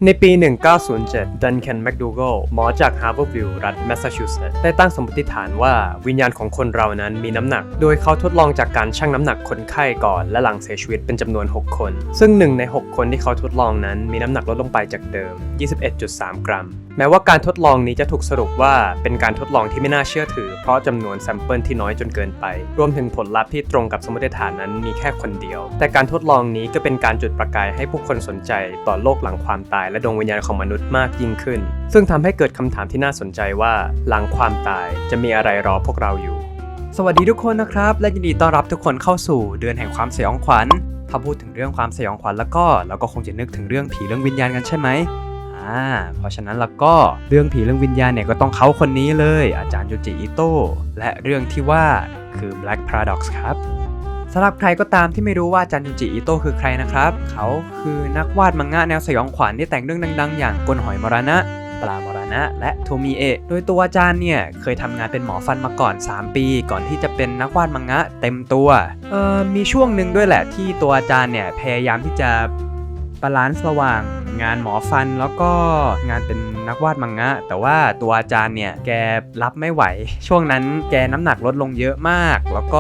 ในปี 1907 ดันแคน แมคดูกัล หมอจาก Harborview รัฐแมสซาชูเซตส์ได้ตั้งสมมติฐานว่าวิญญาณของคนเรานั้นมีน้ำหนัก โดยเขาทดลองจากการชั่งน้ำหนักคนไข้ก่อนและหลังเสียชีวิตเป็นจำนวน 6 คน ซึ่ง1 ใน 6 คนที่เขาทดลองนั้นมีน้ำหนักลดลงไปจากเดิม 21.3 กรัม แม้ว่าการทดลองนี้จะถูกสรุปว่าเป็นการทดลองที่ไม่น่าเชื่อถือเพราะจำนวนแซมเปิลที่น้อยจนเกินไป รวมถึงผลลัพธ์ที่ตรงกับสมมติฐานนั้นมีแค่คนเดียว แต่การทดลองนี้ก็เป็นการจุดประกายให้ผู้คนสนใจต่อโลกหลังความตายและดวงวิญญาณของมนุษย์มากยิ่งขึ้น ซึ่งทำให้เกิดคำถามที่น่าสนใจว่าหลังความตายจะมีอะไรรอพวกเราอยู่สวัสดีทุกคนนะครับและยินดีต้อนรับทุกคนเข้าสู่เดือนแห่งความสยองขวัญถ้าพูดถึงเรื่องความสยองขวัญแล้วก็เราก็คงจะนึกถึงเรื่องผีเรื่องวิญญาณกันใช่ไหมเพราะฉะนั้นแล้วก็เรื่องผีเรื่องวิญญาณเนี่ยก็ต้องเขาคนนี้เลยอาจารย์ยูจิอิโตะและเรื่องที่ว่าคือ Black Paradox ครับสำหรับใครก็ตามที่ไม่รู้ว่าอาจารย์ยูจิอิโตะคือใครนะครับเขาคือนักวาดมังงะแนวสยองขวัญที่แต่งเรื่องดังๆอย่างกลหอยมรณะปลามรณะและโทมิเอะโดยตัวอาจารย์เนี่ยเคยทำงานเป็นหมอฟันมาก่อน3 ปีก่อนที่จะเป็นนักวาดมังงะเต็มตัวมีช่วงหนึ่งด้วยแหละที่ตัวอาจารย์เนี่ยพยายามที่จะบาลานซ์ระหว่างงานหมอฟันแล้วก็งานเป็นนักวาดมังงะแต่ว่าตัวอาจารย์เนี่ยแกรับไม่ไหวช่วงนั้นแกน้ำหนักลดลงเยอะมากแล้วก็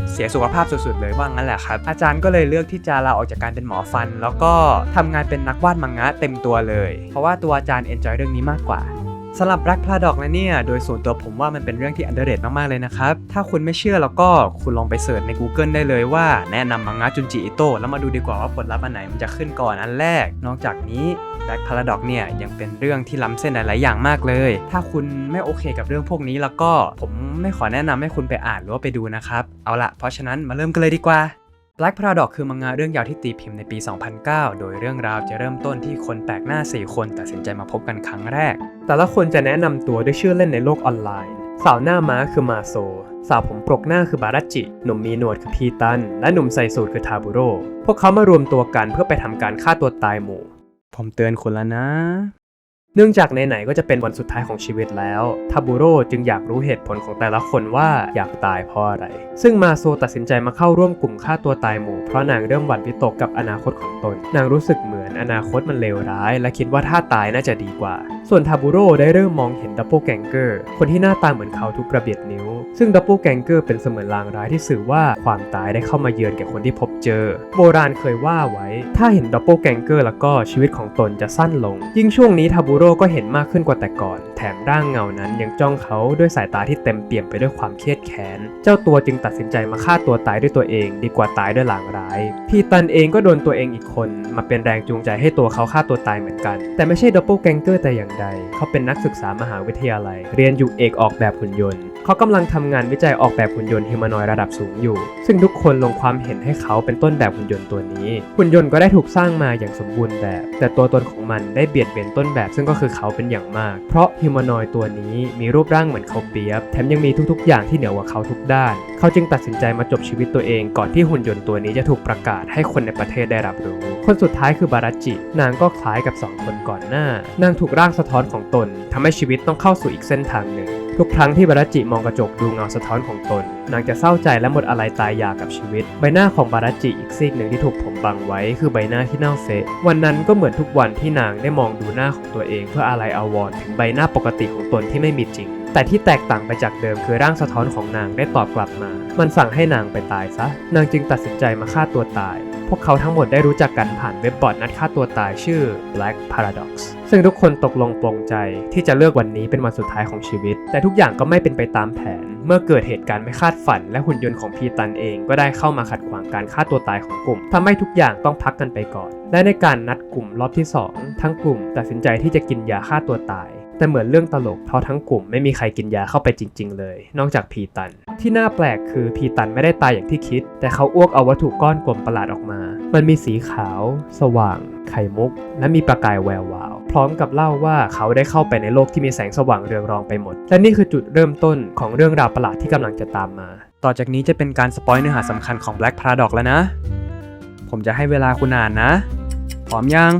เสียสุขภาพสุดๆเลยว่างั้นแหละครับอาจารย์ก็เลยเลือกที่จะลาออกจากการเป็นหมอฟันแล้วก็ทำงานเป็นนักวาดมังงะเต็มตัวเลยเพราะว่าตัวอาจารย์เอนจอยเรื่องนี้มากกว่าสำหรับ Black Paradox แล้วเนี่ยโดยส่วนตัวผมว่ามันเป็นเรื่องที่ underrated มากๆเลยนะครับถ้าคุณไม่เชื่อแล้วก็คุณลองไปเสิร์ชใน Google ได้เลยว่าแนะนำมังงะจุนจิอิโตะแล้วมาดูดีกว่าว่าผลลัพธ์อันไหนมันจะขึ้นก่อนอันแรกนอกจากนี้ Black Paradox เนี่ยยังเป็นเรื่องที่ล้ำเส้นหลายๆอย่างมากเลยถ้าคุณไม่โอเคกับเรื่องพวกนี้แล้วก็ผมไม่ขอแนะนำให้คุณไปอ่านหรือว่าไปดูนะครับเอาละเพราะฉะนั้นมาเริ่มกันเลยดีกว่าBlack Paradox คือมังงะเรื่องยาวที่ตีพิมพ์ในปี 2009 โดยเรื่องราวจะเริ่มต้นที่คนแปลกหน้า 4 คนตัดสินใจมาพบกันครั้งแรกแต่ละคนจะแนะนำตัวด้วยชื่อเล่นในโลกออนไลน์สาวหน้าม้าคือมาโซสาวผมปรกหน้าคือบารัจิ หนุ่มมีหนวดคือพีตันและหนุ่มใส่สูทคือทาบุโร่พวกเขามารวมตัวกันเพื่อไปทำการฆ่าตัวตายหมู่ผมเตือนคุณแล้วนะเนื่องจากไหนๆก็จะเป็นวันสุดท้ายของชีวิตแล้วทาบุโร่จึงอยากรู้เหตุผลของแต่ละคนว่าอยากตายเพราะอะไรซึ่งมาโซตัดสินใจมาเข้าร่วมกลุ่มฆ่าตัวตายหมู่เพราะนางเริ่มหวั่นวิตกกับอนาคตของตนนางรู้สึกเหมือนอนาคตมันเลวร้ายและคิดว่าถ้าตายน่าจะดีกว่าส่วนทาบุโร่ได้เริ่มมองเห็นดับเบิลแกงเกอร์คนที่หน้าตาเหมือนเขาทุกกระเบียดนิ้วซึ่งดับเบิลแกงเกอร์เป็นเสมือนลางร้ายที่สื่อว่าความตายได้เข้ามาเยือนแก่คนที่พบเจอโบราณเคยว่าไว้ถ้าเห็นดับเบิลแกงเกอร์แล้วก็ชีวิตของตนจะสั้นลงยิ่งช่วงนี้ทาบุโร่ก็เห็นมากขึ้นกว่าแต่ก่อนแถมร่างเงานั้นยังจ้องเขาด้วยสายตาที่เต็มเปี่ยมไปด้วยความเครียดแค้นเจ้าตัวจึงตัดสินใจมาฆ่าตัวตายด้วยตัวเองดีกว่าตายด้วยลางร้ายพีตันเองก็โดนตัวเองอีกคนมาเป็นแรงจูงใจให้ตัวเขาฆ่าตัวตายเหมือนกันแต่ไม่ใช่ดับเบิลแกงเกอร์แต่อย่างใดเขาเป็นนักศึกษามหาวิทยาลัยเรียนอยู่เอกออกแบบหุ่นยนต์เขากำลังทำงานวิจัยออกแบบหุ่นยนต์ฮิวแมนอยด์ระดับสูงอยู่ซึ่งทุกคนลงความเห็นให้เขาเป็นต้นแบบหุ่นยนต์ตัวนี้หุ่นยนต์ก็ได้ถูกสร้างมาอย่างสมบูรณ์แบบแต่ตัวตนของมันได้เบียดเบียนต้นแบบซึ่งก็คือเขาเป็นอย่างมากเพราะฮิวแมนอยด์ตัวนี้มีรูปร่างเหมือนเขาเปียบแถมยังมีทุกๆอย่างที่เหนือกว่าเขาทุกด้านเขาจึงตัดสินใจมาจบชีวิตตัวเองก่อนที่หุ่นยนต์ตัวนี้จะถูกประกาศให้คนในประเทศได้รับรู้คนสุดท้ายคือบารัจินางก็คล้ายกับ2 คนก่อนหน้านางถูกร่างสะท้อนของตนทำให้ชีวิตต้องเข้าสู่อีกเส้นทางหนึ่งทุกครั้งที่บารัจิมองกระจกดูเงาสะท้อนของตนนางจะเศร้าใจและหมดอะไรตายอยากกับชีวิตใบหน้าของบารัจิอีกซีกหนึ่งที่ถูกผมบังไว้คือใบหน้าที่เน่าเฟะวันนั้นก็เหมือนทุกวันที่นางได้มองดูหน้าของตัวเองเพื่ออาลัยอาวรณ์ถึงใบหน้าปกติของตนที่ไม่มีจริงแต่ที่แตกต่างไปจากเดิมคือร่างสะท้อนของนางได้ตอบกลับมามันสั่งให้นางไปตายซะนางจึงตัดสินใจมาฆ่าตัวตายพวกเขาทั้งหมดได้รู้จักกันผ่านเว็บบอร์ดนัดฆ่าตัวตายชื่อ Black Paradox ซึ่งทุกคนตกลงปลงใจที่จะเลือกวันนี้เป็นวันสุดท้ายของชีวิตแต่ทุกอย่างก็ไม่เป็นไปตามแผนเมื่อเกิดเหตุการณ์ไม่คาดฝันและหุ่นยนต์ของพีตันเองก็ได้เข้ามาขัดขวางการฆ่าตัวตายของกลุ่มทำให้ทุกอย่างต้องพักกันไปก่อนและในการนัดกลุ่มรอบที่2ทั้งกลุ่มตัดสินใจที่จะกินยาฆ่าตัวตายแต่เหมือนเรื่องตลกเพราะทั้งกลุ่มไม่มีใครกินยาเข้าไปจริงๆเลยนอกจากพีตันที่น่าแปลกคือพีตันไม่ได้ตายอย่างที่คิดแต่เขาอ้วกเอาวัตถุก้อนกลมประหลาดออกมามันมีสีขาวสว่างไข่มุกและมีประกายแวววาวพร้อมกับเล่าว่าเขาได้เข้าไปในโลกที่มีแสงสว่างเรืองรองไปหมดและนี่คือจุดเริ่มต้นของเรื่องราวประหลาดที่กำลังจะตามมาต่อจากนี้จะเป็นการสปอยเนื้อหาสำคัญของ Black Paradox แล้วนะผมจะให้เวลาคุณอ่านนะพร้อมยัง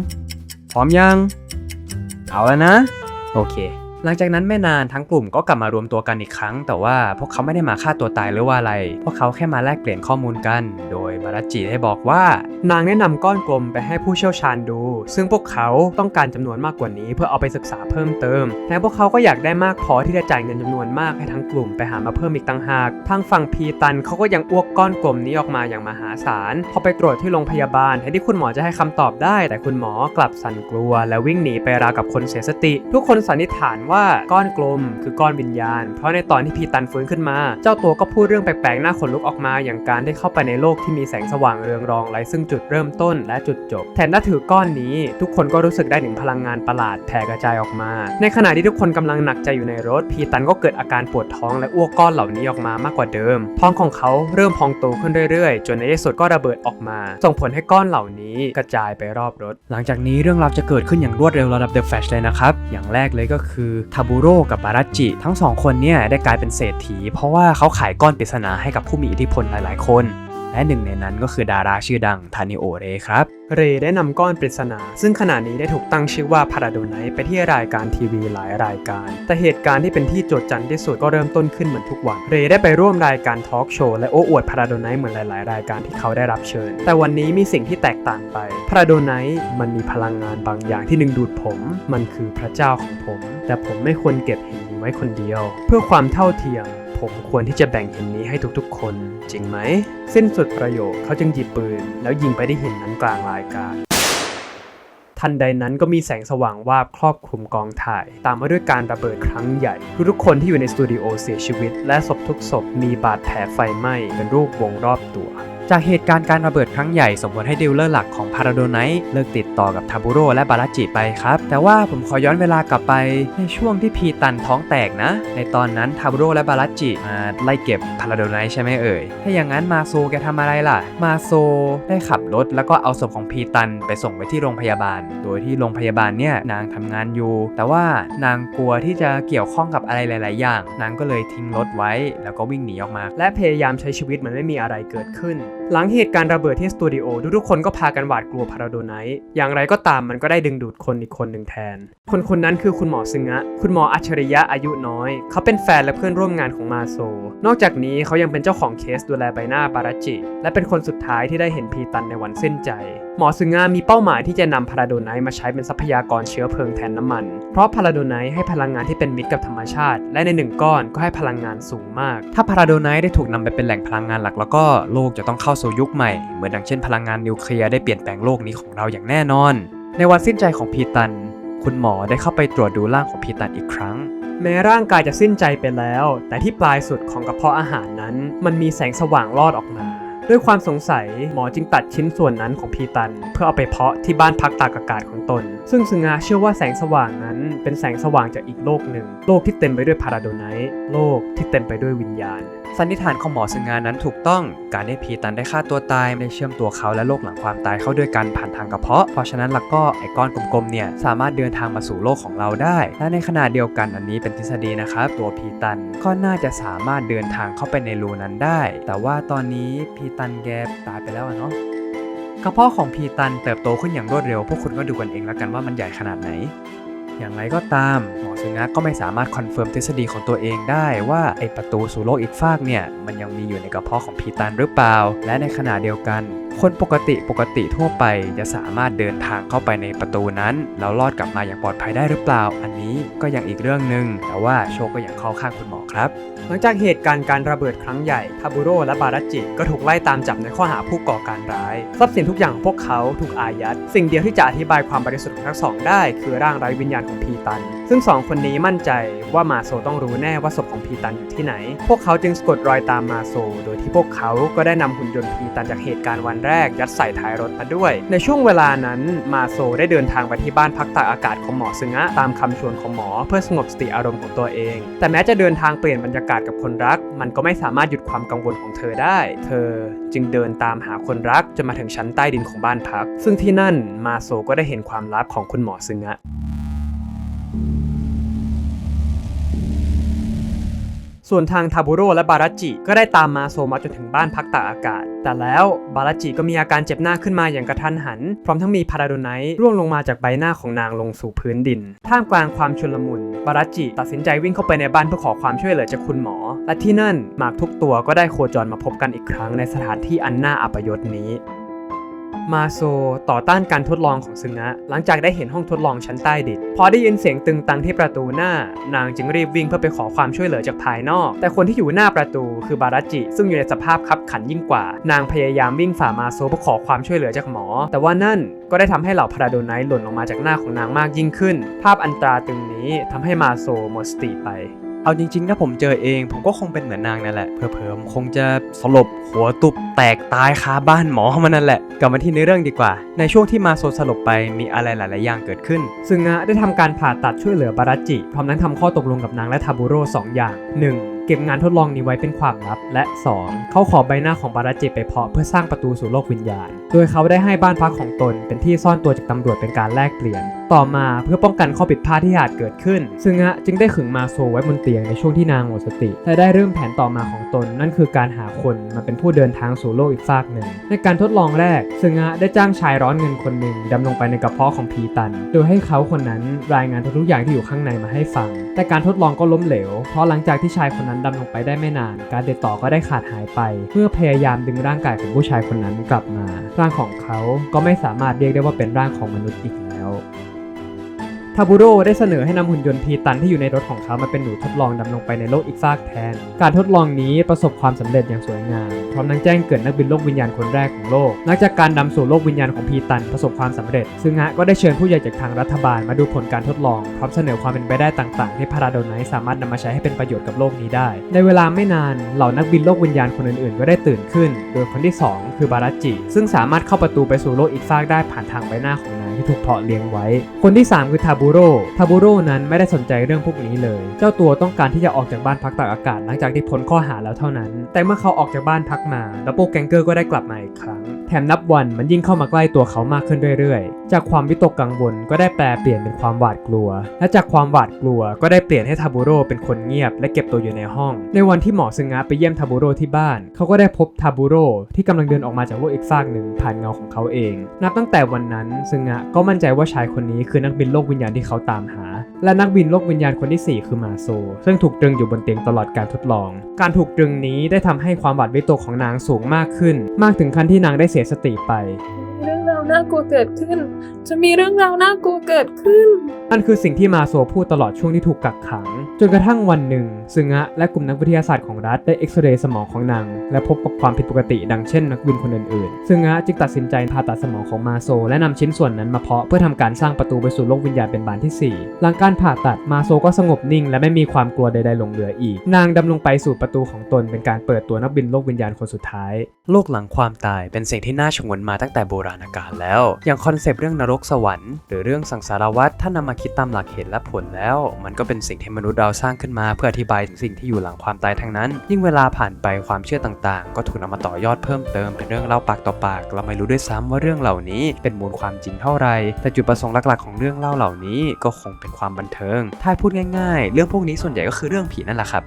เอาแล้วนะโอเคหลังจากนั้นไม่นานทั้งกลุ่มก็กลับมารวมตัวกันอีกครั้งแต่ว่าพวกเขาไม่ได้มาฆ่าตัวตายหรือว่าอะไรพวกเขาแค่มาแลกเปลี่ยนข้อมูลกันโดยบารั รัจจิได้บอกว่านางแนะนำก้อนกลมไปให้ผู้เชี่ยวชาญดูซึ่งพวกเขาต้องการจำนวนมากกว่านี้เพื่อเอาไปศึกษาเพิ่มเติมแต่พวกเขาก็อยากได้มากพอที่จะจ่ายเงินจำนวนมากให้ทั้งกลุ่มไปหามาเพิ่มอีกต่างหากทางฝั่งพีตันเขาก็ยังอ้วกก้อนกลมนี้ออกมาอย่างมหาศาลพอไปตรวจที่โรงพยาบาลแทนที่คุณหมอจะให้คำตอบได้แต่คุณหมอกลับสั่นกลัวและวิ่งหนีไปราวกับคนเสียสติทุกคนสันนิษฐานว่าก้อนกลมคือก้อนวิญญาณเพราะในตอนที่พีตันฟื้นขึ้นมาเจ้าตัวก็พูดเรื่องแปลกๆน่าขนลุกออกมาอย่างการได้เข้าไปในโลกที่มีแสงสว่างเรืองรองไร้ซึ่งจุดเริ่มต้นและจุดจบแทนถ้าถือก้อนนี้ทุกคนก็รู้สึกได้ถึงพลังงานประหลาดแผ่กระจายออกมาในขณะที่ทุกคนกำลังหนักใจอยู่ในรถพีตันก็เกิดอาการปวดท้องและอ้วกก้อนเหล่านี้ออกมามากกว่าเดิมท้องของเขาเริ่มพองโตขึ้นเรื่อยๆจนในที่สุดก็ระเบิดออกมาส่งผลให้ก้อนเหล่านี้กระจายไปรอบรถหลังจากนี้เรื่องราวจะเกิดขึ้นอย่างรวดเร็วระดับ The Flash เลยนะครับอย่างแรกเลยก็คือทาบูโร่กับบารัจจิทั้งสองคนเนี่ยได้กลายเป็นเศรษฐีเพราะว่าเขาขายก้อนปริศนาให้กับผู้มีอิทธิพลหลายๆคนและหนึ่งในนั้นก็คือดาราชื่อดังทานิโอเรครับเรได้นำก้อนปริศนาซึ่งขณะนี้ได้ถูกตั้งชื่อว่าพาราโดไนท์ไปที่รายการทีวีหลายรายการแต่เหตุการณ์ที่เป็นที่โจษจันที่สุดก็เริ่มต้นขึ้นเหมือนทุกวันเรได้ไปร่วมรายการทอล์กโชว์และโอ้อวดพาราโดไนท์เหมือนหลายๆรายการที่เขาได้รับเชิญแต่วันนี้มีสิ่งที่แตกต่างไปพาราโดไนท์มันมีพลังงานบางอย่างที่ดึงดูดผมมันคือพระเจ้าของผมแต่ผมไม่ควรเก็บหินนี้ไว้คนเดียวเพื่อความเท่าเทียมผมควรที่จะแบ่งหินนี้ให้ทุกๆคนจริงไหมสิ้นสุดประโยคเขาจึงหยิบปืนแล้วยิงไปที่หินนั้นกลางรายการทันใดนั้นก็มีแสงสว่างวาบครอบคลุมกองถ่ายตามมาด้วยการระเบิดครั้งใหญ่ทุกคนที่อยู่ในสตูดิโอเสียชีวิตและศพทุกศพมีบาดแผลไฟไหม้เป็นรูปวงรอบตัวจากเหตุการณ์การระเบิดครั้งใหญ่ส่งผลให้ดีลเลอร์หลักของพาราโดไนท์เลิกติดต่อกับทาบูโร่และบารัจจิไปครับแต่ว่าผมขอย้อนเวลากลับไปในช่วงที่พีตันท้องแตกนะในตอนนั้นทาบูโร่และบารัจจิมาไล่เก็บพาราโดไนท์ใช่ไหมเอ่ยถ้าอย่างนั้นมาโซแกทำอะไรล่ะมาโซได้ขับรถแล้วก็เอาศพของพีตันไปส่งไปที่โรงพยาบาลโดยที่โรงพยาบาลเนี่ยนางทำงานอยู่แต่ว่านางกลัวที่จะเกี่ยวข้องกับอะไรหลายๆอย่างนางก็เลยทิ้งรถไว้แล้วก็วิ่งหนีออกมาและพยายามใช้ชีวิตเหมือนไม่มีอะไรเกิดขึ้นหลังเหตุการณ์ระเบิดที่สตูดิโอทุกคนก็พากันหวาดกลัวพาราโดไนท์อย่างไรก็ตามมันก็ได้ดึงดูดคนอีกคนหนึ่งแทนคนนั้นคือคุณหมอซึงะคุณหมออัจฉริยะอายุน้อยเขาเป็นแฟนและเพื่อนร่วมงานของมาโซนอกจากนี้เขายังเป็นเจ้าของเคสดูแลใบหน้าบารัจจิและเป็นคนสุดท้ายที่ได้เห็นพีตันในวันสิ้นใจหมอซึงะมีเป้าหมายที่จะนำพาราโดไนท์มาใช้เป็นทรัพยากรเชื้อเพลิงแทนน้ำมันเพราะพาราโดไนท์ให้พลังงานที่เป็นมิตรกับธรรมชาติและในหนึ่งก้อนก็ให้พลังงานสูงมากถ้าพาราโดไนท์ได้ถูกนำไปเป็นแหล่งพลังงานหลักแล้วก็โลกจะต้องเข้าสู่ยุคใหม่เหมือนดังเช่นพลังงานนิวเคลียร์ได้เปลี่ยนแปลงโลกนี้ของเราอย่างแน่นอนในวันสิ้นใจของพีตันคุณหมอได้เข้าไปตรวจดูร่างของพีตันอีกครั้งแม้ร่างกายจะสิ้นใจไปแล้วแต่ที่ปลายสุดของกระเพาะอาหารนั้นมันมีแสงสว่างลอดออกมาด้วยความสงสัยหมอจึงตัดชิ้นส่วนนั้นของพีตันเพื่อเอาไปเพาะที่บ้านพักตากอากาศของตนซึ่งซึงะเชื่อว่าแสงสว่างนั้นเป็นแสงสว่างจากอีกโลกหนึ่งโลกที่เต็มไปด้วยพาราโดไนท์โลกที่เต็มไปด้วยวิญญาณสันนิษฐานของหมอซึงะนั้นถูกต้องการได้พีตันได้ฆ่าตัวตายได้เชื่อมตัวเขาและโลกหลังความตายเข้าด้วยกันผ่านทางกระเพาะเพราะฉะนั้นแล้วก็ไอ้ก้อนกลมๆเนี่ยสามารถเดินทางมาสู่โลกของเราได้และในขณะเดียวกันอันนี้เป็นทฤษฎีนะครับตัวพีตันก็น่าจะสามารถเดินทางเข้าไปในรูนั้นได้แต่ว่าตอนนี้พีตันแกตายไปแล้วเนาะกระเพาะของพีตันเติบโตขึ้นอย่างรวดเร็วพวกคุณก็ดูกันเองแล้วกันว่ามันใหญ่ขนาดไหนอย่างไรก็ตามหมอซึงะก็ไม่สามารถคอนเฟิร์มทฤษฎีของตัวเองได้ว่าไอประตูสู่โลกอีกฟากเนี่ยมันยังมีอยู่ในกระเพาะของพีตันหรือเปล่าและในขณะเดียวกันคนปกติทั่วไปจะสามารถเดินทางเข้าไปในประตูนั้นแล้วรอดกลับมาอย่างปลอดภัยได้หรือเปล่าอันนี้ก็ยังอีกเรื่องนึงแต่ว่าโชคก็ยังเข้าข้างคุณหมอครับหลังจากเหตุการณ์การระเบิดครั้งใหญ่ทาบูโร่และบารัจจิก็ถูกไล่ตามจับในข้อหาผู้ก่อการร้ายทรัพย์สินทุกอย่างของพวกเขาถูกอายัดสิ่งเดียวที่จะอธิบายความบริสุทธิ์ของทั้งสองได้คือร่างไร้วิญญาณของพีตันซึ่งสองคนนี้มั่นใจว่ามาโซต้องรู้แน่ว่าศพของพีตันอยู่ที่ไหนพวกเขาจึงสะกดรอยตามมาโซโดยที่พวกเขาก็ได้นำหุ่นยนต์พีตันจากเหตุการณ์วันแรกยัดใส่ท้ายรถมาด้วยในช่วงเวลานั้นมาโซได้เดินทางไปที่บ้านพักตากอากาศของหมอซึงะตามคำชวนของหมอเพื่อสงบสติอารมณ์ของตัวเองแต่แม้จะเดินทางเปลี่ยนบรรยากาศกับคนรักมันก็ไม่สามารถหยุดความกังวลของเธอได้เธอจึงเดินตามหาคนรักจนมาถึงชั้นใต้ดินของบ้านพักซึ่งที่นั่นมาโซก็ได้เห็นความลับของคุณหมอซึงะ ส่วนทางทาบุโร่และบาราจิก็ได้ตามมาโซมาจนถึงบ้านพักตากอากาศแต่แล้วบาราจิก็มีอาการเจ็บหน้าขึ้นมาอย่างกระทันหันพร้อมทั้งมีพาราโดไนท์ร่วงลงมาจากใบหน้าของนางลงสู่พื้นดินท่ามกลางความชุลมุนบาราจิตัดสินใจวิ่งเข้าไปในบ้านเพื่อขอความช่วยเหลือจากคุณหมอและที่นั่นหมากทุกตัวก็ได้โคจรมาพบกันอีกครั้งในสถานที่อันน่าอัปยศนี้มาโซต่อต้านการทดลองของซึงะหลังจากได้เห็นห้องทดลองชั้นใต้ดินพอได้ยินเสียงตึงตังที่ประตูหน้านางจึงรีบวิ่งเพื่อไปขอความช่วยเหลือจากภายนอกแต่คนที่อยู่หน้าประตูคือบาราจิซึ่งอยู่ในสภาพคับขันยิ่งกว่านางพยายามวิ่งฝ่ามาโซเพื่อขอความช่วยเหลือจากหมอแต่ว่านั่นก็ได้ทำให้เหล่าพาราโดไนท์หล่นลงมาจากหน้าของนางมากยิ่งขึ้นภาพอันตราตึงนี้ทำให้มาโซหมดสติไปเอาจริงๆถ้าผมเจอเองผมก็คงเป็นเหมือนนางนั่นแหละเผลอๆคงจะสลบหัวตุบแตกตายคาบ้านหมอมันนั่นแหละกลับมาที่ในเรื่องดีกว่าในช่วงที่มาโซสลบไปมีอะไรหลายๆอย่างเกิดขึ้นซึงะได้ทำการผ่าตัดช่วยเหลือบาราจิพร้อมทั้งทำข้อตกลงกับนางและทาบุโร่2 อย่าง 1. เก็บงานทดลองนี้ไว้เป็นความลับและ 2. เขาขอใบหน้าของบาราจิไปเพาะเพื่อสร้างประตูสู่โลกวิญญาณโดยเขาได้ให้บ้านพักของตนเป็นที่ซ่อนตัวจากตำรวจเป็นการแลกเปลี่ยนต่อมาเพื่อป้องกันข้อผิดพลาดที่อาจเกิดขึ้นซึงะจึงได้ขึงมาโซไว้บนเตียงในช่วงที่นางหมดสติและได้เริ่มแผนต่อมาของตนนั่นคือการหาคนมาเป็นผู้เดินทางสู่โลกอีกฟากหนึ่งในการทดลองแรกซึงะได้จ้างชายร้อนเงินคนหนึ่งดำลงไปในกระเพาะของพีตันโดยให้เขาคนนั้นรายงานทุกอย่างที่อยู่ข้างในมาให้ฟังแต่การทดลองก็ล้มเหลวเพราะหลังจากที่ชายคนนั้นดำลงไปได้ไม่นานการติดต่อก็ได้ขาดหายไปเพื่อพยายามดึงร่างกายของผู้ชายคนนั้นกลับมาร่างของเขาก็ไม่สามารถเรียกได้ว่าเป็นร่างของมนุษย์อีกแล้วทาบุโร่ได้เสนอให้นำหุ่นยนต์พีตันที่อยู่ในรถของเขามาเป็นหนูทดลองดำลงไปในโลกอีกฟากแทนการทดลองนี้ประสบความสำเร็จอย่างสวยงามพร้อมทั้งแจ้งเกิดนักบินโลกวิญญาณคนแรกของโลกหลังจากการนำสู่โลกวิญญาณของพีตันประสบความสำเร็จซึงะก็ได้เชิญผู้ใหญ่จากทางรัฐบาลมาดูผลการทดลองพร้อมเสนอความเป็นไปได้ต่างๆที่พาราโดไนท์สามารถนำมาใช้ให้เป็นประโยชน์กับโลกนี้ได้ในเวลาไม่นานเหล่านักบินโลกวิญญาณคนอื่นๆก็ได้ตื่นขึ้นโดยคนที่2คือบาราจิซึ่งสามารถเข้าประตูไปสู่โลกอีกฟากได้ผ่านทางใบหน้าของนางที่ถูกเพาะเลี้ยงไว้คนที่3คือทาบุโร่นั้นไม่ได้สนใจเรื่องพวกนี้เลยเจ้าตัวต้องการที่จะออกจากบ้านพักตากอากาศหลังจากที่พ้นข้อหาแล้วเท่านั้นแต่เมื่อเขาออกจากบ้านพักมาดับเบิลแกงเกอร์ก็ได้กลับมาอีกครั้งแถมนับวันมันยิ่งเข้ามาใกล้ตัวเขามากขึ้นเรื่อยๆจากความวิตกกังวลก็ได้แปลเปลี่ยนเป็นความหวาดกลัวและจากความหวาดกลัวก็ได้เปลี่ยนให้ทาบุโร่เป็นคนเงียบและเก็บตัวอยู่ในห้องในวันที่หมอซึงะไปเยี่ยมทาบุโร่ที่บ้านเขาก็ได้พบทาบุโร่ที่กำลังเดินออกมาจากโลกอีกฟากหนึ่งผ่านเงาของเขาเองนับตั้งแต่วันนั้นซึงะก็มั่นใจว่าชายคนนี้คือนักบินโลกวิญญาณที่เขาตามหาและนักบินโลกวิญญาณคนที่4คือมาโซซึ่งถูกตรึงอยู่บนเตียงตลอดการทดลองการถูกตรึงนี้ได้ทำให้ความหวาดวิตกของนางสูงมากขึ้นมากถึงขั้นที่นางได้เสียสติไปเรื่องราวน่ากลัวเกิดขึ้นจะมีเรื่องราวน่ากลัวเกิดขึ้นนั่นคือสิ่งที่มาโซพูดตลอดช่วงที่ถูกกักขังจนกระทั่งวันหนึ่งซึงะและกลุ่มนักวิทยาศาสตร์ของรัฐได้เอ็กซเรย์สมองของนางและพบกับความผิดปกติดังเช่นนักบินคนอื่นๆซึงะจึงตัดสินใจผ่าตัดสมองของมาโซและนำชิ้นส่วนนั้นมาเพาะเพื่อทำการสร้างประตูไปสู่โลกวิญญาณเป็นบานที่4หลังการผ่าตัดมาโซก็สงบนิ่งและไม่มีความกลัวใดๆหลงเหลืออีกนางดำลงไปสู่ประตูของตนเป็นการเปิดตัวนักบินโลกวิญญาณคนสุดท้ายโลกหลังความตายเป็นสิ่งที่น่าชงนมาตั้งแต่โบราณกาลแล้วอย่างคอนเซปต์เรื่องนรกสวรรค์หรือเรื่องสังสารวัฏถ้านำมาคิดตามหลักเหตุและผลแล้วมันก็เป็นสิ่งที่มนุษย์เราสร้างขึ้นมาเพื่ออธิบายถึงสิ่งที่อยู่หลังความตายทั้งนั้นยิ่งเวลาผ่านไปความเชื่อต่างๆก็ถูกนำมาต่อยอดเพิ่มเติมเป็นเรื่องเล่าปากต่อปากเราไม่รู้ด้วยซ้ำว่าเรื่องเหล่านี้เป็นมูลความจริงเท่าไรแต่จุดประสงค์หลักๆของเรื่องเล่าเหล่านี้ก็คงเป็นความบันเทิงถ้าพูดง่ายๆเรื่องพวกนี้ส่วนใหญ่ก็คือเรื่องผีนั่นแหละครับ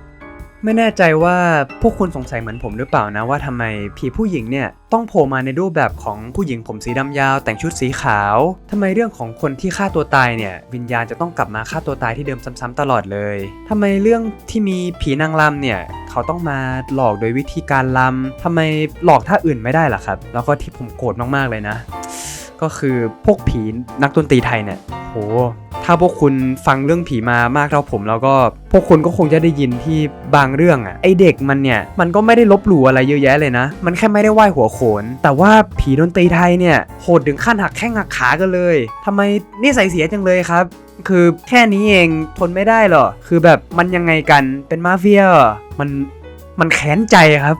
ไม่แน่ใจว่าพวกคุณสงสัยเหมือนผมหรือเปล่านะว่าทำไมผีผู้หญิงเนี่ยต้องโผล่มาในรูปแบบของผู้หญิงผมสีดำยาวแต่งชุดสีขาวทำไมเรื่องของคนที่ฆ่าตัวตายเนี่ยวิญญาณจะต้องกลับมาฆ่าตัวตายที่เดิมซ้ำๆตลอดเลยทำไมเรื่องที่มีผีนางรำเนี่ยเขาต้องมาหลอกโดยวิธีการรำทำไมหลอกท่าอื่นไม่ได้ล่ะครับแล้วก็ที่ผมโกรธมากๆเลยนะก็คือพวกผีนักดนตรีไทยเนี่ยโหถ้าพวกคุณฟังเรื่องผีมามากเท่าผมแล้วก็พวกคุณก็คงจะได้ยินที่บางเรื่องอ่ะไอเด็กมันเนี่ยมันก็ไม่ได้ลบหลู่อะไรเยอะแยะเลยนะมันแค่ไม่ได้ไหว้หัวโขนแต่ว่าผีดนตรีไทยเนี่ยโหดถึงขั้นหักแข้งหักขากันเลยทำไมนิสัยเสียจังเลยครับคือแค่นี้เองทนไม่ได้หรอคือแบบมันยังไงกันเป็นมาเฟียมันแค้นใจครับ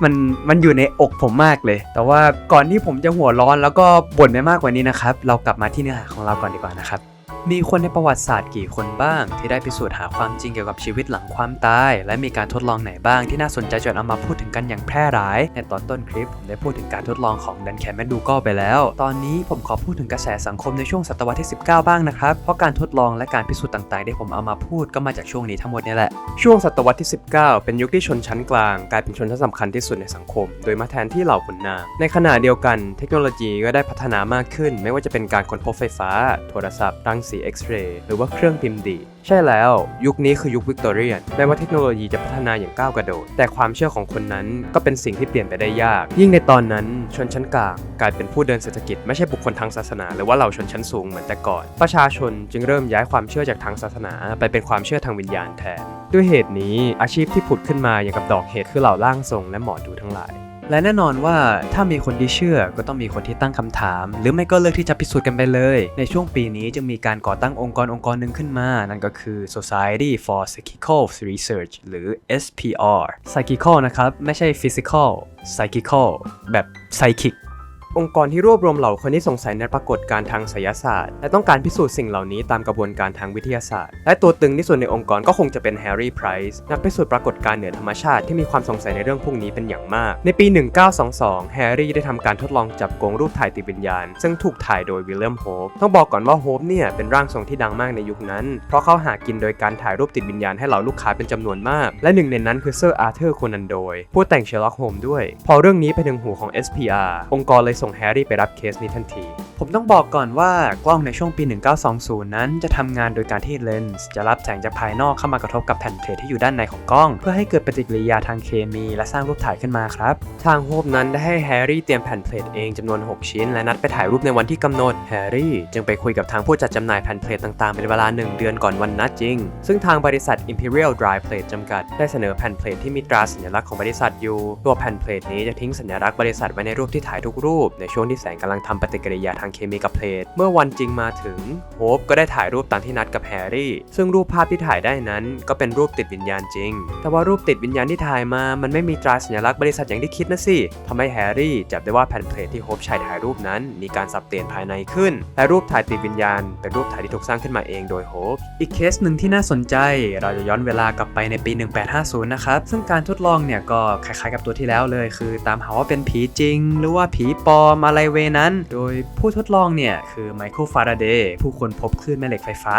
มันอยู่ในอกผมมากเลยแต่ว่าก่อนที่ผมจะหัวร้อนแล้วก็บ่นไปมากกว่านี้นะครับเรากลับมาที่เนื้อหาของเราก่อนดีกว่านะครับ มีคนในประวัติศาสตร์กี่คนบ้างที่ได้พิสูจน์หาความจริงเกี่ยวกับชีวิตหลังความตายและมีการทดลองไหนบ้างที่น่าสนใจจนเอามาพูดถึงกันอย่างแพร่หลายในตอนต้นคลิปผมได้พูดถึงการทดลองของดันแคนแมคดูกัลไปแล้วตอนนี้ผมขอพูดถึงกระแสสังคมในช่วงศตวรรษที่ 19 บ้างนะครับเพราะการทดลองและการพิสูจน์ต่างๆที่ผมเอามาพูดก็มาจากช่วงนี้ทั้งหมดนี่แหละช่วงศตวรรษที่ 19 เป็นยุคที่ชนชั้นกลางกลายเป็นชนชั้นสำคัญที่สุดในสังคมโดยมาแทนที่เหล่าขุนนางในขณะเดียวกันเทคโนโลยีก็ได้พัฒนามากขึ้นไม่ว่าจะเป็นการค้นพบไฟฟ้าโทรศัพท์รังสีเอ็กซเรย์หรือว่าเครื่องพิมพ์ดีดใช่แล้วยุคนี้คือยุควิกตอเรียนแม้ว่าเทคโนโลยีจะพัฒนาอย่างก้าวกระโดดแต่ความเชื่อของคนนั้นก็เป็นสิ่งที่เปลี่ยนไปได้ยากยิ่งในตอนนั้นชนชั้นกลางกลายเป็นผู้เดินเศรษฐกิจไม่ใช่บุคคลทางศาสนาหรือว่าเหล่าชนชั้นสูงเหมือนแต่ก่อนประชาชนจึงเริ่มย้ายความเชื่อจากทางศาสนาไปเป็นความเชื่อทางวิญญาณแทนด้วยเหตุนี้อาชีพที่ผุดขึ้นมาอย่างกับดอกเห็ดคือเหล่าร่างทรงและหมอดูทั้งหลายและแน่นอนว่าถ้ามีคนที่เชื่อก็ต้องมีคนที่ตั้งคำถามหรือไม่ก็เลือกที่จะพิสูจน์กันไปเลยในช่วงปีนี้จึงมีการก่อตั้งองค์กรหนึ่งขึ้นมานั่นก็คือ Society for Psychical Research หรือ SPR Psychical นะครับไม่ใช่ Physical Psychical แบบ Psychicองค์กรที่รวบรวมเหล่าคนที่สงสัยในปรากฏการณ์ทางไสยศาสตร์และต้องการพิสูจน์สิ่งเหล่านี้ตามกระบวนการทางวิทยาศาสตร์และตัวตึงที่สุดในองค์กรก็คงจะเป็นแฮร์รี่ไพรส์นักพิสูจน์ปรากฏการณ์เหนือธรรมชาติที่มีความสงสัยในเรื่องพวกนี้เป็นอย่างมากในปี 1922 แฮร์รี่ได้ทำการทดลองจับโกงรูปถ่ายติดวิญญาณซึ่งถูกถ่ายโดยวิลเลียมโฮปต้องบอกก่อนว่าโฮปเนี่ยเป็นร่างทรงที่ดังมากในยุคนั้นเพราะเขาหากินโดยการถ่ายรูปติดวิญญาณให้เหล่าลูกค้าเป็นจำนวนมากและหนึ่งในนั้นคือเซอร์อาร์เธอร์โคนันโดยผู้แต่งเชอร์ล็อกโฮมส์ด้วยพอเรื่องนี้ไปถึงหูของ SPR องค์กรเลยส่งแฮร์รี่ไปรับเคสนี้ทันทีผมต้องบอกก่อนว่ากล้องในช่วงปี 1920 นั้นจะทำงานโดยการที่เลนส์จะรับแสงจากภายนอกเข้ามากระทบกับแผ่นเพลทที่อยู่ด้านในของกล้องเพื่อให้เกิดปฏิกิริยาทางเคมีและสร้างรูปถ่ายขึ้นมาครับทางโฮปนั้นได้ให้แฮร์รี่เตรียมแผ่นเพลทเองจำนวน 6 ชิ้นและนัดไปถ่ายรูปในวันที่กำหนดแฮร์รี่จึงไปคุยกับทางผู้จัดจำหน่ายแผ่นเพลทต่างๆเป็นเวลา1 เดือนก่อนวันนัดจริงซึ่งทางบริษัท Imperial Dry Plate จำกัดได้เสนอแผ่นเพลทที่มีตราสัญลักษณ์ของบริษัทอยู่ตัวแผ่นเพลทนี้จะทิ้งสัญลักษณ์บริษัทไว้ในรูปที่ถ่ายทุกรูปในช่วงที่แสงกำลังทำปฏิกิริยาทางเคมีกับเพลทเมื่อวันจริงมาถึงโฮปก็ได้ถ่ายรูปตามที่นัดกับแฮร์รี่ซึ่งรูปภาพที่ถ่ายได้นั้นก็เป็นรูปติดวิญญาณจริงแต่ว่ารูปติดวิญญาณที่ถ่ายมามันไม่มีตราสัญลักษณ์บริษัทอย่างที่คิดนะสิทำให้แฮร์รี่จับได้ว่าแผ่นเพลทที่โฮปใช้ถ่ายรูปนั้นมีการสับเปลี่ยนภายในขึ้นและรูปถ่ายติดวิญญาณเป็นรูปถ่ายที่ถูกสร้างขึ้นมาเองโดยโฮปอีกเคสหนึ่งที่น่าสนใจเราจะย้อนเวลากลับไปในปี 1850 นะครับซึ่งการทดลองเนี่ยก็คล้ายๆกับตัวที่แล้วเลยคือตามหาว่าเป็นผีจริงหรือว่าผีปลอมอะไรเวนั้นโดยผู้ทดลองเนี่ยคือไมเคิล ฟาราเดย์ผู้ค้นพบคลื่นแม่เหล็กไฟฟ้า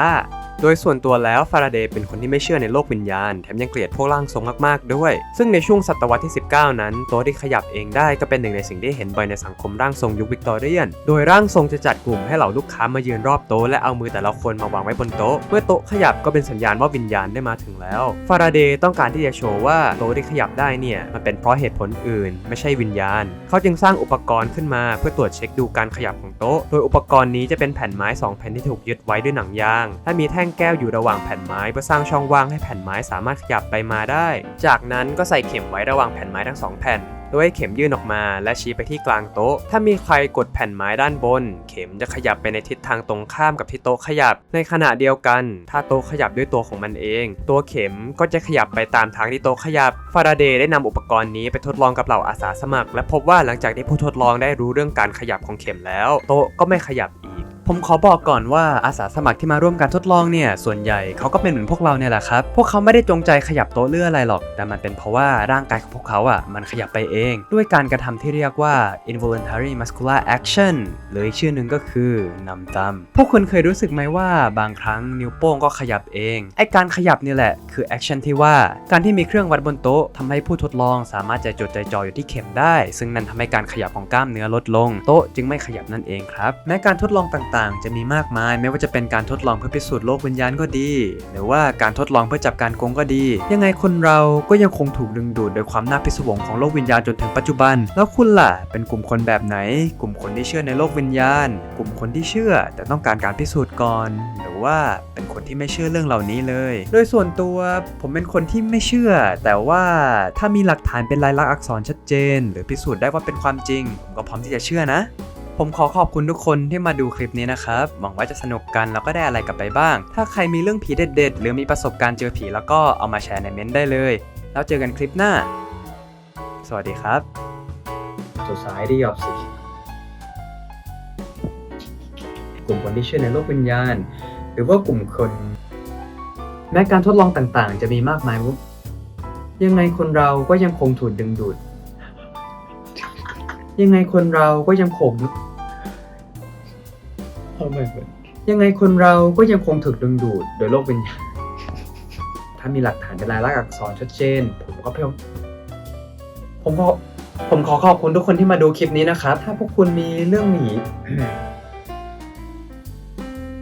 โดยส่วนตัวแล้วฟาราเดย์เป็นคนที่ไม่เชื่อในโลกวิญญาณแถมยังเกลียดพวกร่างทรงมากๆด้วยซึ่งในช่วงศตวรรษที่ 19 นั้นโต๊ะที่ขยับเองได้ก็เป็นหนึ่งในสิ่งที่เห็นบ่อยในสังคมร่างทรงยุควิกตอเรียนโดยร่างทรงจะจัดกลุ่มให้เหล่าลูกค้ามายืนรอบโต๊ะและเอามือแต่ละคนมาวางไว้บนโต๊ะเมื่อโต๊ะขยับก็เป็นสัญญาณว่าวิญญาณได้มาถึงแล้วฟาราเดย์ต้องการที่จะโชว์ว่าโต๊ะที่ขยับได้เนี่ยมันเป็นเพราะเหตุผลอื่นไม่ใช่วิญญาณเขาจึงสร้างอุปกรณ์ขึ้นมาเพื่อตรวจเช็คดูการขยับของโต๊ะโดยอุปกรณ์นี้จะเป็นแผ่นไม้2 แผ่นที่ถูกยึดไว้ด้วยหนังยางและมีแท่งแก้วอยู่ระหว่างแผ่นไม้เพื่อสร้างช่องว่างให้แผ่นไม้สามารถขยับไปมาได้จากนั้นก็ใส่เข็มไว้ระหว่างแผ่นไม้ทั้ง2 แผ่นโดยให้เข็มยื่นออกมาและชี้ไปที่กลางโต๊ะถ้ามีใครกดแผ่นไม้ด้านบนเข็มจะขยับไปในทิศทางตรงข้ามกับที่โต๊ะขยับในขณะเดียวกันถ้าโต๊ะขยับด้วยตัวของมันเองตัวเข็มก็จะขยับไปตามทางที่โต๊ะขยับฟาราเดย์ได้นำอุปกรณ์นี้ไปทดลองกับเหล่าอาสาสมัครและพบว่าหลังจากที่ผู้ทดลองได้รู้เรื่องการขยับของเข็มแล้วโต๊ะก็ไม่ขยับอีกผมขอบอกก่อนว่าอาสาสมัครที่มาร่วมการทดลองเนี่ยส่วนใหญ่เขาก็เป็นเหมือนพวกเราเนี่ยแหละครับพวกเขาไม่ได้จงใจขยับโต๊ะเลื่ออะไรหรอกแต่มันเป็นเพราะว่าร่างกายของพวกเขามันขยับไปเองด้วยการกระทำที่เรียกว่า involuntary muscular action หรืออีกชื่อหนึ่งก็คือนำตำพวกคุณเคยรู้สึกไหมว่าบางครั้งนิ้วโป้งก็ขยับเองไอการขยับนี่แหละคือ action ที่ว่าการที่มีเครื่องวัดบนโต๊ะทำให้ผู้ทดลองสามารถจะจดใจจ่ออยู่ที่เข็มได้ซึ่งนั่นทำให้การขยับของกล้ามเนื้อลดลงโต๊ะจึงไม่ขยับนั่นเองครับแม้การทดลองต่างๆจะมีมากมายไม่ว่าจะเป็นการทดลองเพื่อพิสูจน์โลกวิญญาณก็ดีหรือว่าการทดลองเพื่อจับการโกงก็ดียังไงคนเราก็ยังคงถูกดึงดูดโดยความน่าพิศวงของโลกวิญญาณจนถึงปัจจุบันแล้วคุณล่ะเป็นกลุ่มคนแบบไหนกลุ่มคนที่เชื่อในโลกวิญญาณกลุ่มคนที่เชื่อแต่ต้องการการพิสูจน์ก่อนหรือว่าเป็นคนที่ไม่เชื่อเรื่องเหล่านี้เลยโดยส่วนตัวผมเป็นคนที่ไม่เชื่อแต่ว่าถ้ามีหลักฐานเป็นลายลักษณ์อักษรชัดเจนหรือพิสูจน์ได้ว่าเป็นความจริงผมก็พร้อมที่จะเชื่อนะผมขอขอบคุณทุกคนที่มาดูคลิปนี้นะครับหวังว่าจะสนุกกันแล้วก็ได้อะไรกลับไปบ้างถ้าใครมีเรื่องผีเด็ดๆหรือมีประสบการณ์เจอผีแล้วก็เอามาแชร์ในเม้นต์ได้เลยแล้วเจอกันคลิปหน้าสวัสดีครับ Society of Psychic กลุ่มคนที่เชื่อในโลกวิญญาณ หรือว่ากลุ่มคน แม้การทดลองต่างๆ จะมีมากมายยังไงคนเราก็ยังคงถูกดึงดูด ยังไงคนเราก็ยังคงยังไงคนเราก็ยังคงถูกดึงดูดโดยโลกวิญญาณ ถ้ามีหลักฐานเป็นลายลักษณ์อักษรชัดเจนผมขอขอบคุณทุกคนที่มาดูคลิปนี้นะครับ ถ้าพวกคุณมีเรื่องหนี